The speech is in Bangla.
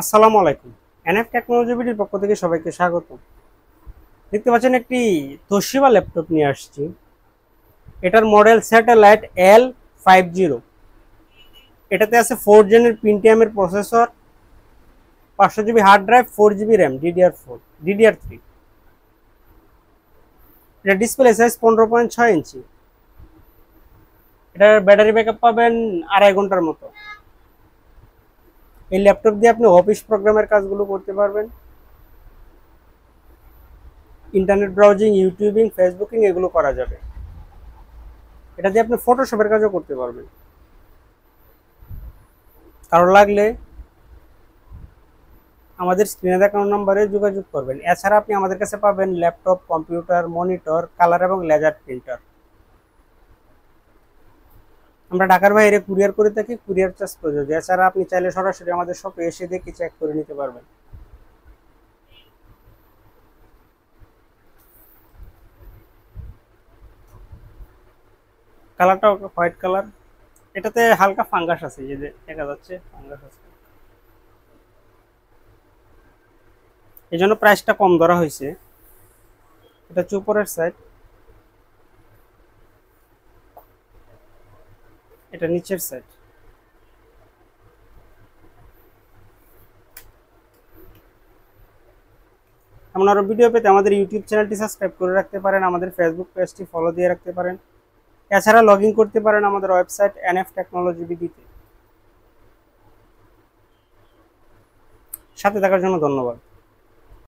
আসসালামু আলাইকুম। এনএফ টেকনোলজি বিডির পক্ষ থেকে সবাইকে স্বাগত। দেখতে পাচ্ছেন একটি তোশিবা ল্যাপটপ নিয়ে আসছি। এটার মডেল স্যাটেলাইট L50। এটাতে আছে 4 জেনের পেন্টিয়ামের processor, 500 GB hard drive, 4 GB RAM, DDR3। এটা ডিসপ্লে সাইজ 15.6 ইঞ্চি। এটার ব্যাটারি ব্যাকআপ পাবেন 2.5 ঘন্টার মতো। এই ল্যাপটপ দিয়ে আপনি অফিস প্রোগ্রামের কাজগুলো করতে পারবেন, ইন্টারনেট ব্রাউজিং, ইউটিউবিং, ফেসবুকিং এগুলো করা যাবে। এটা দিয়ে আপনি ফটোশপের কাজও করতে পারবেন। কারো লাগলে আমাদের স্ক্রিনে দেখানো নম্বরে যোগাযোগ করবেন। এছাড়া আপনি আমাদের কাছে পাবেন ল্যাপটপ, কম্পিউটার, মনিটর, কালার এবং লেজার প্রিন্টার। আমরা ঢাকার বাইরে কুরিয়ার করে থাকি, কুরিয়ার চার্জ প্রযোজ্য। এছাড়া আপনি চাইলে সরাসরি আমাদের শপে এসে দেখে চেক করে নিতে পারবেন। কালারটা হোয়াইট কালার। এটাতে হালকা ফাঙ্গাস আছে, যে দেখা যাচ্ছে ফাঙ্গাস আছে, এই জন্য প্রাইসটা কম ধরা হয়েছে। এটা হচ্ছে উপরের সাইড, এটা নিচের সাইড। এমন আরো ভিডিও পেতে আমাদের ইউটিউব চ্যানেলটি সাবস্ক্রাইব করে রাখতে পারেন, আমাদের ফেসবুক পেজটি ফলো দিয়ে রাখতে পারেন। এছাড়া লগ ইন করতে পারেন আমাদের ওয়েবসাইট এনএফ টেকনোলজি বিডিতে। সাথে থাকার জন্য ধন্যবাদ।